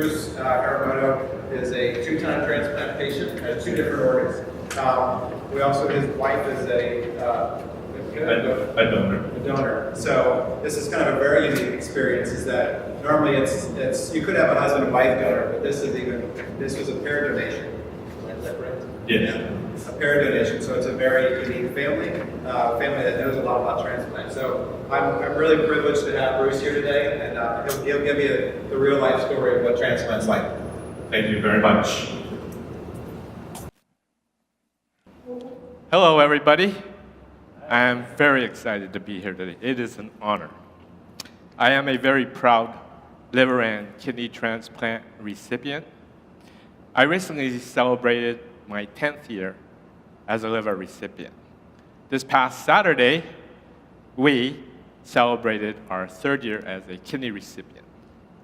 Bruce Haramoto is a two-time transplant patient, has two different organs. His wife is a donor. So this is kind of a very unique experience. Is that normally it's you could have a husband and wife donor, but this was a pair donation. Is that correct? Yeah. A pair donation. So it's a very unique family that knows a lot about transplant. So I'm really privileged to have Bruce here today, and he'll give you the real life story of what transplant's like. Thank you very much. Hello, everybody. I am very excited to be here today. It is an honor. I am a very proud liver and kidney transplant recipient. I recently celebrated my 10th year as a liver recipient. This past Saturday, we celebrated our 3rd year as a kidney recipient.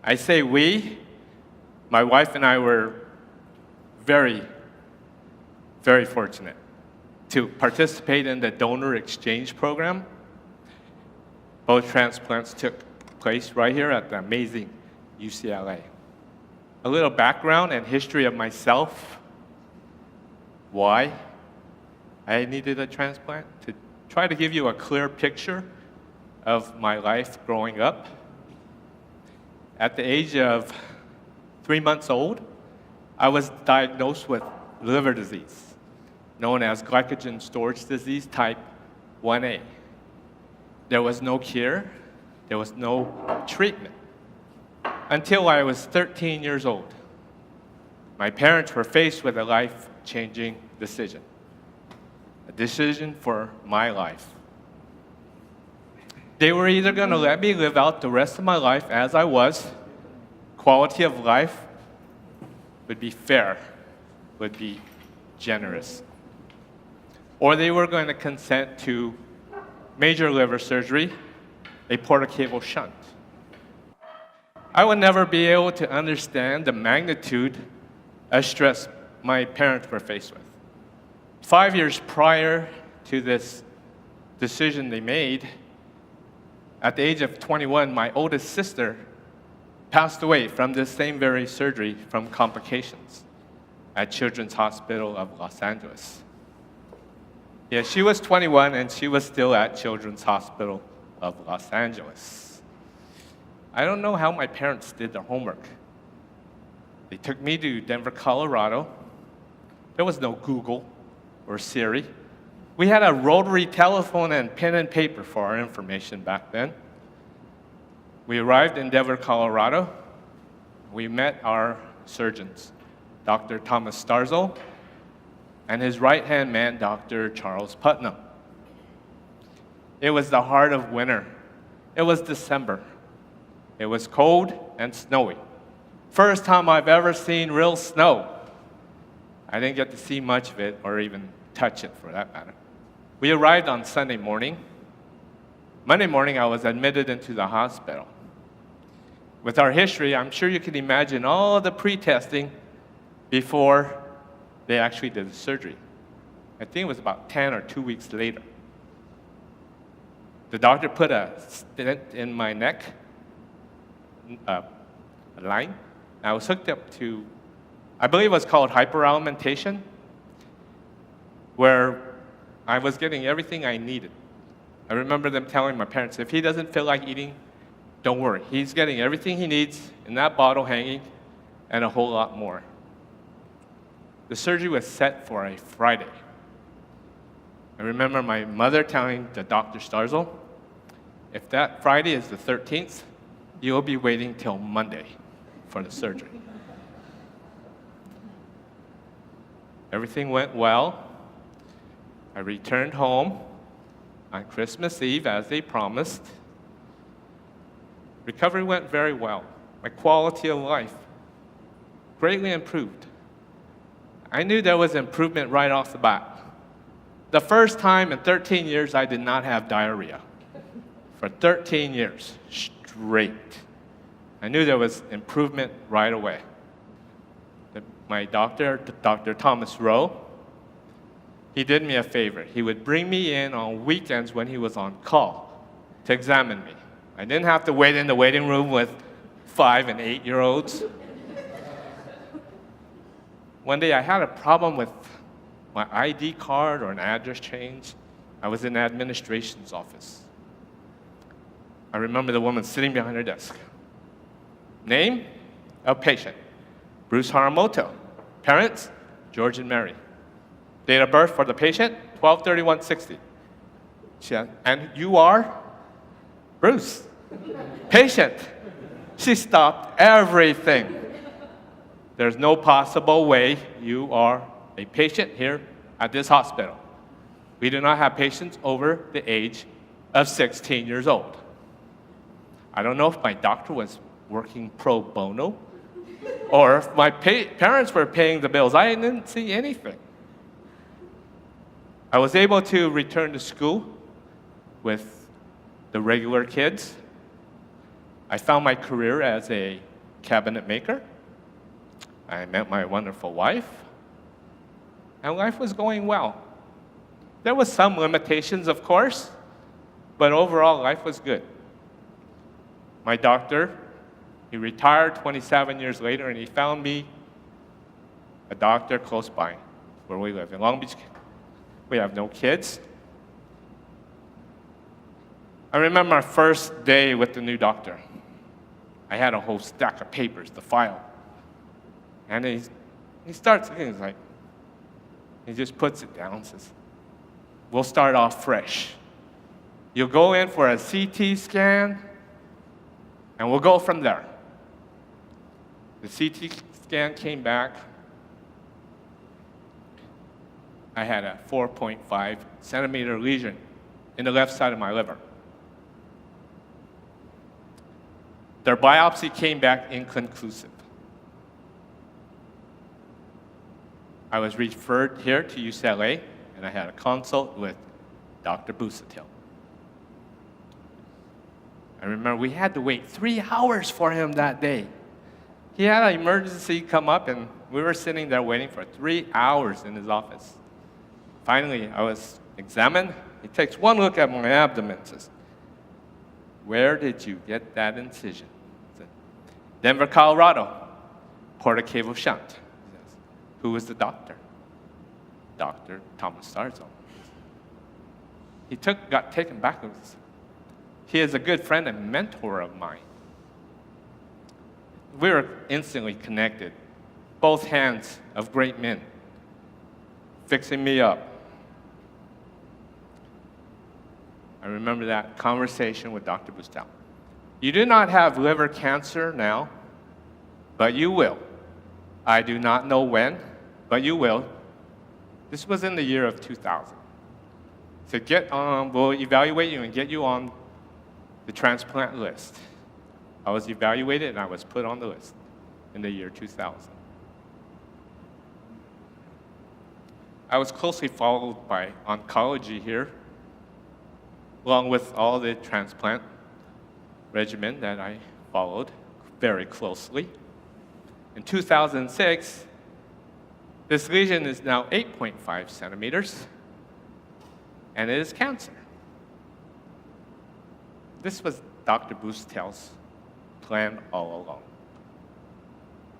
I say we, my wife and I were very, very fortunate to participate in the donor exchange program. Both transplants took place right here at the amazing UCLA. A little background and history of myself, why I needed a transplant, to try to give you a clear picture of my life growing up. At the age of 3 months old, I was diagnosed with liver disease, known as glycogen storage disease type 1A. There was no cure, there was no treatment, until I was 13 years old. My parents were faced with a life-changing decision, a decision for my life. They were either going to let me live out the rest of my life as I was, quality of life would be fair, would be generous, or they were going to consent to major liver surgery, a portacable shunt. I would never be able to understand the magnitude of stress my parents were faced with. 5 years prior to this decision they made, at the age of 21, my oldest sister passed away from this same very surgery from complications at Children's Hospital of Los Angeles. Yeah, she was 21 and she was still at Children's Hospital of Los Angeles. I don't know how my parents did their homework. They took me to Denver, Colorado. There was no Google or Siri. We had a rotary telephone and pen and paper for our information back then. We arrived in Denver, Colorado. We met our surgeons, Dr. Thomas Starzel and his right-hand man, Dr. Charles Putnam. It was the heart of winter. It was December. It was cold and snowy. First time I've ever seen real snow. I didn't get to see much of it or even touch it for that matter. We arrived on Sunday morning. Monday morning, I was admitted into the hospital. With our history, I'm sure you can imagine all the pre-testing before they actually did the surgery. I think it was about 10 or 2 weeks later. The doctor put a stent in my neck, a line. I was hooked up to, I believe it was called hyperalimentation, where I was getting everything I needed. I remember them telling my parents, if he doesn't feel like eating, don't worry. He's getting everything he needs in that bottle hanging and a whole lot more. The surgery was set for a Friday. I remember my mother telling the Dr. Starzel, if that Friday is the 13th, you'll be waiting till Monday for the surgery. Everything went well. I returned home on Christmas Eve as they promised. Recovery went very well. My quality of life greatly improved. I knew there was improvement right off the bat. The first time in 13 years I did not have diarrhea. For 13 years straight. I knew there was improvement right away. My doctor, Dr. Thomas Rowe, he did me a favor. He would bring me in on weekends when he was on call to examine me. I didn't have to wait in the waiting room with 5 and 8-year-olds. One day I had a problem with my ID card or an address change. I was in the administration's office. I remember the woman sitting behind her desk. Name of patient, Bruce Haramoto. Parents, George and Mary. Date of birth for the patient, 12/31/60. She said, and you are? Bruce. Patient. She stopped everything. There's no possible way you are a patient here at this hospital. We do not have patients over the age of 16 years old. I don't know if my doctor was working pro bono or if my parents were paying the bills. I didn't see anything. I was able to return to school with the regular kids. I found my career as a cabinet maker. I met my wonderful wife, and life was going well. There was some limitations, of course, but overall, life was good. My doctor, he retired 27 years later, and he found me a doctor close by where we live in Long Beach. We have no kids. I remember my first day with the new doctor. I had a whole stack of papers to file. And he starts, he's like, he just puts it down and says, we'll start off fresh. You'll go in for a CT scan, and we'll go from there. The CT scan came back. I had a 4.5 centimeter lesion in the left side of my liver. Their biopsy came back inconclusive. I was referred here to UCLA, and I had a consult with Dr. Busatil. I remember we had to wait 3 hours for him that day. He had an emergency come up, and we were sitting there waiting for 3 hours in his office. Finally, I was examined. He takes one look at my abdomen and says, where did you get that incision? I said, Denver, Colorado, Porta Cavo Shunt. He says, who was the doctor? Dr. Thomas Sarzo. He got taken back. He is a good friend and mentor of mine. We were instantly connected, both hands of great men, fixing me up. I remember that conversation with Dr. Bustel. You do not have liver cancer now, but you will. I do not know when, but you will. This was in the year of 2000. So we'll evaluate you and get you on the transplant list. I was evaluated and I was put on the list in the year 2000. I was closely followed by oncology here, along with all the transplant regimen that I followed very closely. In 2006, this lesion is now 8.5 centimeters, and it is cancer. This was Dr. Bustel's plan all along.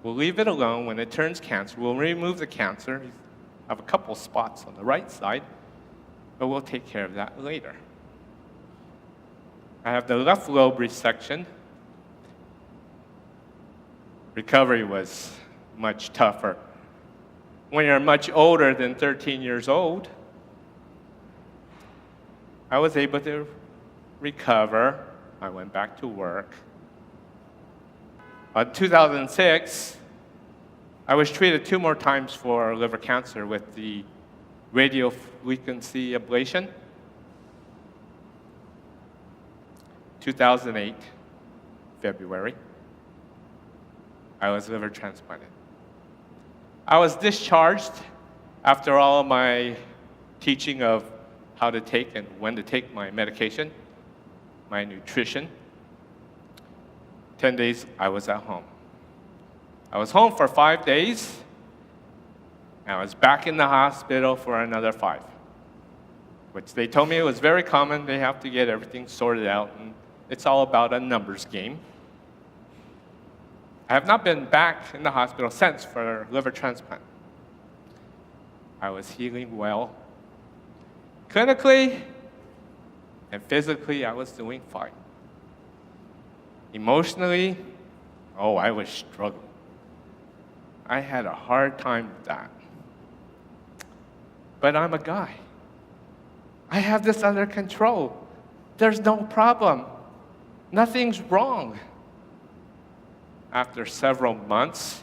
We'll leave it alone. When it turns cancer, we'll remove the cancer. I have a couple spots on the right side, but we'll take care of that later. I have the left lobe resection. Recovery was much tougher. When you're much older than 13 years old, I was able to recover. I went back to work. In 2006, I was treated 2 more times for liver cancer with the radiofrequency ablation. 2008, February, I was liver transplanted. I was discharged after all of my teaching of how to take and when to take my medication, my nutrition. 10 days, I was at home. I was home for 5 days, and I was back in the hospital for another 5, which they told me it was very common. They have to get everything sorted out, and it's all about a numbers game. I have not been back in the hospital since for liver transplant. I was healing well. Clinically and physically, I was doing fine. Emotionally, I was struggling. I had a hard time with that. But I'm a guy. I have this under control. There's no problem. Nothing's wrong. After several months,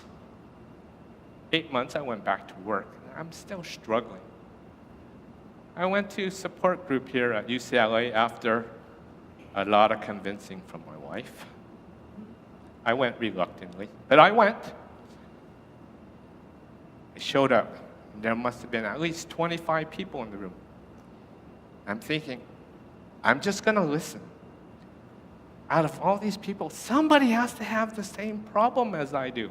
8 months, I went back to work. I'm still struggling. I went to support group here at UCLA after a lot of convincing from my wife. I went reluctantly, but I went. I showed up. There must have been at least 25 people in the room. I'm thinking, I'm just going to listen. Out of all these people, somebody has to have the same problem as I do.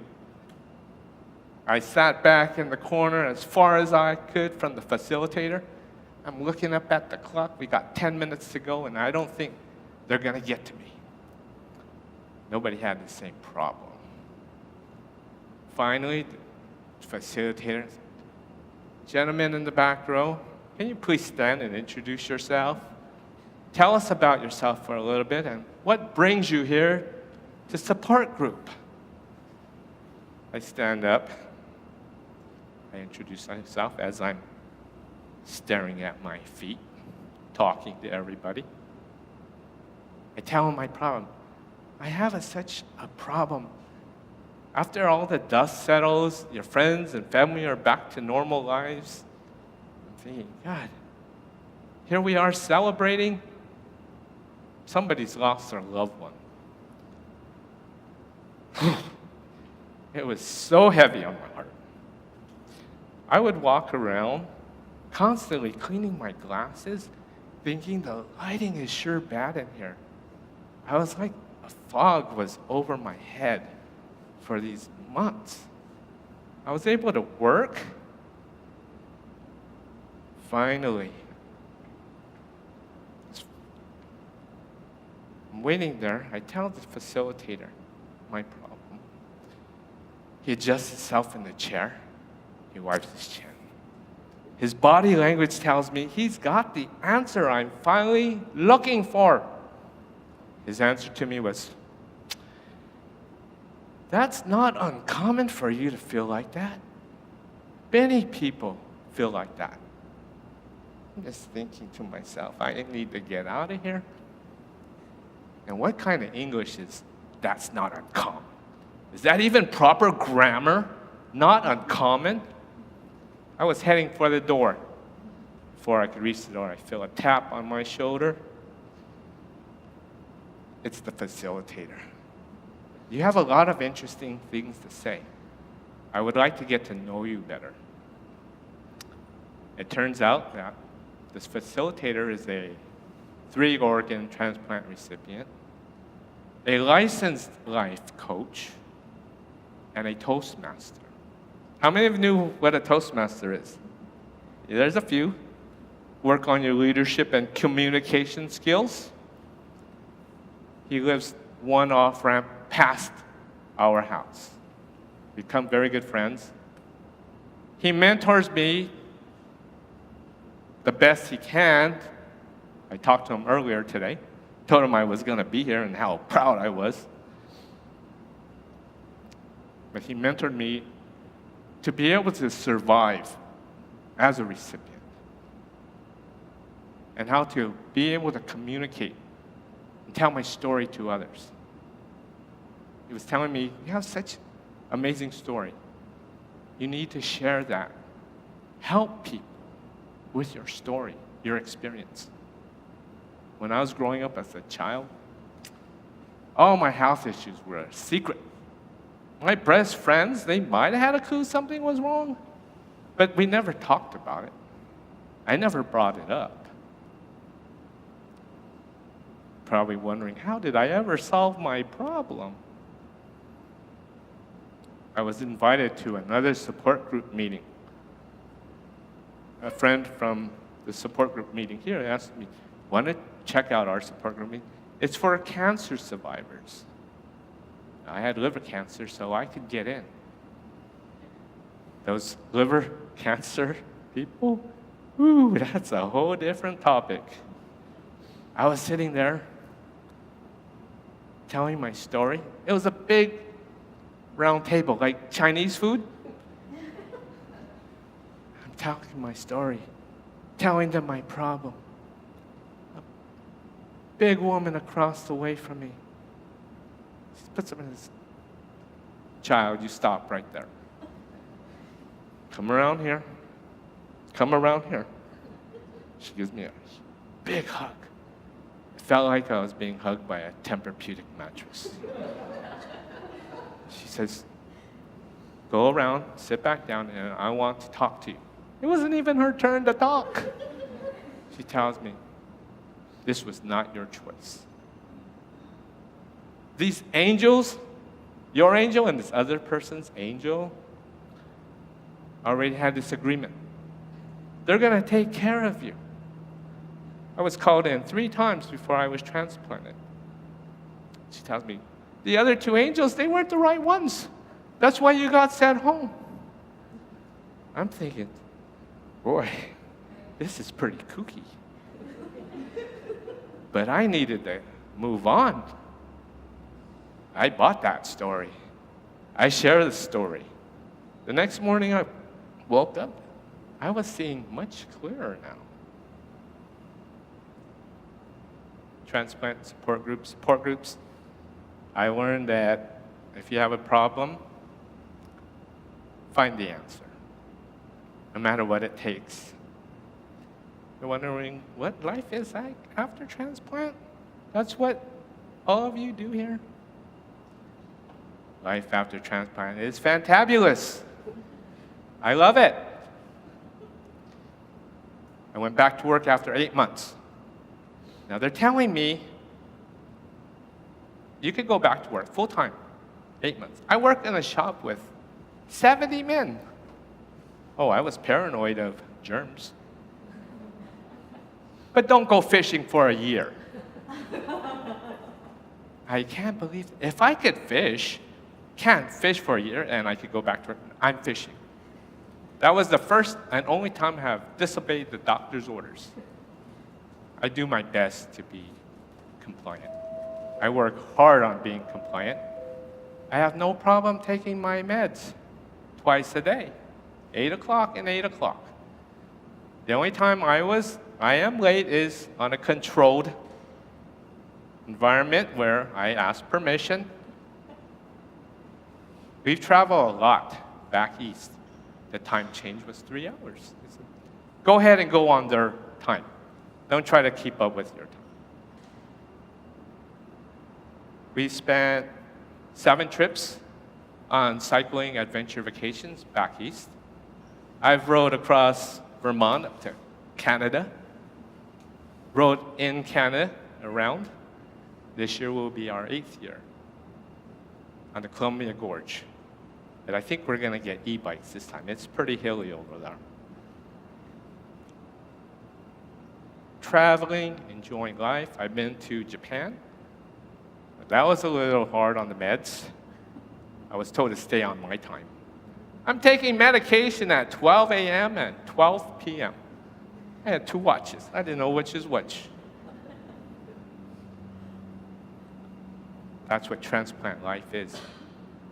I sat back in the corner as far as I could from the facilitator. I'm looking up at the clock. We got 10 minutes to go, and I don't think they're going to get to me. Nobody had the same problem. Finally, the facilitator said, "Gentlemen in the back row, can you please stand and introduce yourself? Tell us about yourself for a little bit and what brings you here to support group." I stand up. I introduce myself as I'm staring at my feet, talking to everybody. I tell them my problem. I have such a problem. After all the dust settles, your friends and family are back to normal lives. I'm thinking, God, here we are celebrating. Somebody's lost their loved one. It was so heavy on my heart. I would walk around constantly cleaning my glasses, thinking the lighting is sure bad in here. I was like, a fog was over my head for these months. I was able to work. Finally, I'm waiting there. I tell the facilitator my problem. He adjusts himself in the chair. He wipes his chin. His body language tells me he's got the answer I'm finally looking for. His answer to me was, "That's not uncommon for you to feel like that. Many people feel like that." I'm just thinking to myself, I need to get out of here. And what kind of English is "that's not uncommon"? Is that even proper grammar? Not uncommon? I was heading for the door. Before I could reach the door, I feel a tap on my shoulder. It's the facilitator. "You have a lot of interesting things to say. I would like to get to know you better." It turns out that this facilitator is a 3-organ transplant recipient, a licensed life coach, and a Toastmaster. How many of you knew what a Toastmaster is? Yeah, there's a few. Work on your leadership and communication skills. He lives one off-ramp past our house. We become very good friends. He mentors me the best he can. I talked to him earlier today. Told him I was going to be here and how proud I was. But he mentored me to be able to survive as a recipient and how to be able to communicate and tell my story to others. He was telling me, "You have such amazing story. You need to share that. Help people with your story, your experience." When I was growing up as a child, all my health issues were a secret. My best friends, they might have had a clue something was wrong, but we never talked about it. I never brought it up. Probably wondering, how did I ever solve my problem? I was invited to another support group meeting. A friend from the support group meeting here asked me, "Want to check out our support group meeting? It's for cancer survivors." I had liver cancer, so I could get in. Those liver cancer people, ooh, that's a whole different topic. I was sitting there telling my story. It was a big round table, like Chinese food. I'm telling my story, telling them my problem. A big woman across the way from me. She puts them in this, child, you stop right there. Come around here. Come around here. She gives me a big hug. It felt like I was being hugged by a Tempur-Pedic mattress. She says, go around, sit back down, and I want to talk to you. It wasn't even her turn to talk. She tells me, this was not your choice. These angels, your angel and this other person's angel, already had this agreement. They're going to take care of you. I was called in 3 times before I was transplanted. She tells me, the other 2 angels, they weren't the right ones. That's why you got sent home. I'm thinking, boy, this is pretty kooky. But I needed to move on. I bought that story. I share the story. The next morning I woke up, I was seeing much clearer now. Transplant support groups. I learned that if you have a problem, find the answer, no matter what it takes. You're wondering what life is like after transplant? That's what all of you do here? Life after transplant is fantabulous. I love it. I went back to work after 8 months. Now they're telling me you could go back to work full-time, 8 months. I worked in a shop with 70 men. Oh, I was paranoid of germs. But don't go fishing for a year. I can't believe it. If I could fish, can't fish for a year, and I could go back to work, I'm fishing. That was the first and only time I have disobeyed the doctor's orders. I do my best to be compliant. I work hard on being compliant. I have no problem taking my meds twice a day, 8 o'clock and 8 o'clock. The only time I am late is on a controlled environment where I ask permission. We've traveled a lot back east. The time change was 3 hours. Go ahead and go on their time. Don't try to keep up with your time. We spent 7 trips on cycling adventure vacations back east. I've rode across Vermont up to Canada, rode in Canada around. This year will be our 8th year on the Columbia Gorge. But I think we're going to get e-bikes this time. It's pretty hilly over there. Traveling, enjoying life. I've been to Japan. That was a little hard on the meds. I was told to stay on my time. I'm taking medication at 12 a.m. and 12 p.m. I had 2 watches. I didn't know which is which. That's what transplant life is.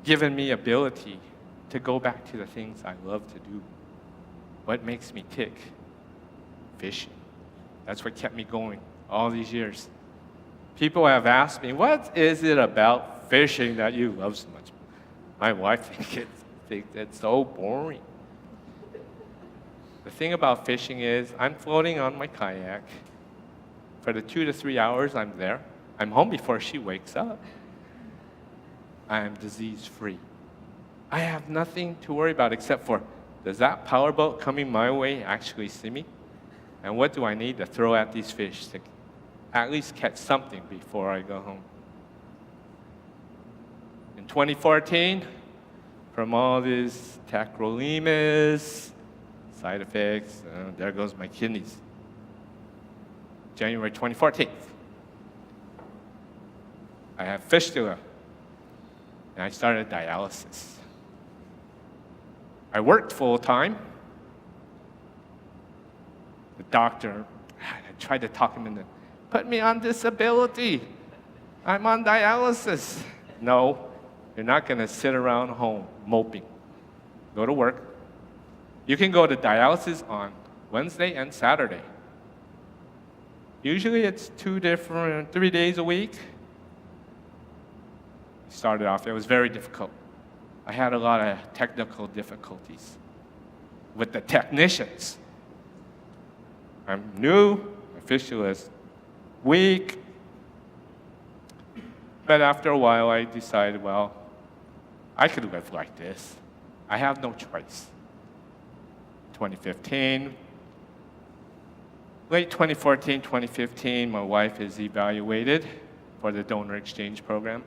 Given me ability to go back to the things I love to do. What makes me tick? Fishing. That's what kept me going all these years. People have asked me, what is it about fishing that you love so much? My wife thinks it's so boring. The thing about fishing is I'm floating on my kayak. For the 2 to 3 hours I'm there, I'm home before she wakes up. I am disease-free. I have nothing to worry about except for, does that powerboat coming my way actually see me? And what do I need to throw at these fish to at least catch something before I go home? In 2014, from all these tacrolimus, side effects, there goes my kidneys. January 2014, I have fistula, and I started dialysis. I worked full-time, The doctor, I tried to talk him into, put me on disability. I'm on dialysis. No, you're not going to sit around home moping. Go to work. You can go to dialysis on Wednesday and Saturday. Usually it's 3 days a week. Started off, it was very difficult. I had a lot of technical difficulties with the technicians. I'm new, my fistula is weak. But after a while, I decided, well, I could live like this. I have no choice. 2015, late 2014, 2015, my wife is evaluated for the donor exchange program.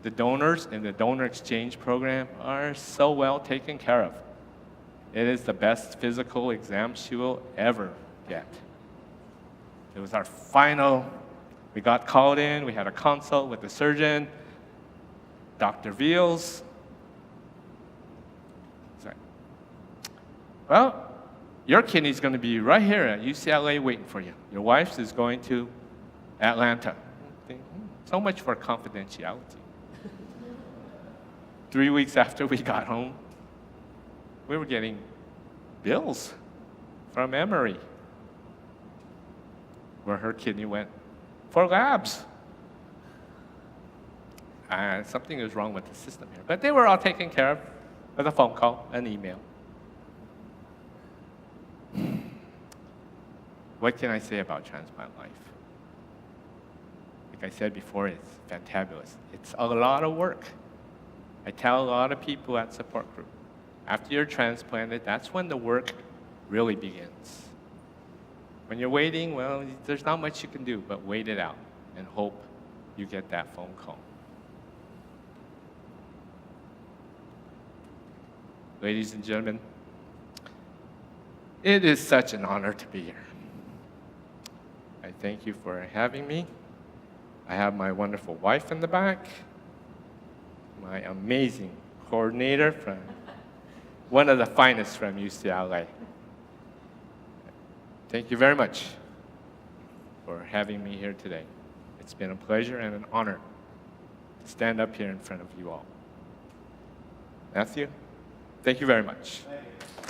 The donors in the donor exchange program are so well taken care of. It is the best physical exam she will ever get. It was our final, we got called in, we had a consult with the surgeon, Dr. Veals. Sorry. Well, your kidney's going to be right here at UCLA waiting for you. Your wife's is going to Atlanta. So much for confidentiality. 3 weeks after we got home, we were getting bills from Emory, where her kidney went for labs. Something is wrong with the system here. But they were all taken care of with a phone call, an email. What can I say about transplant life? Like I said before, it's fantabulous. It's a lot of work. I tell a lot of people at support group, after you're transplanted, that's when the work really begins. When you're waiting, well, there's not much you can do but wait it out and hope you get that phone call. Ladies and gentlemen, it is such an honor to be here. I thank you for having me. I have my wonderful wife in the back, my amazing coordinator from one of the finest from UCLA. Thank you very much for having me here today. It's been a pleasure and an honor to stand up here in front of you all. Matthew, thank you very much. Thank you.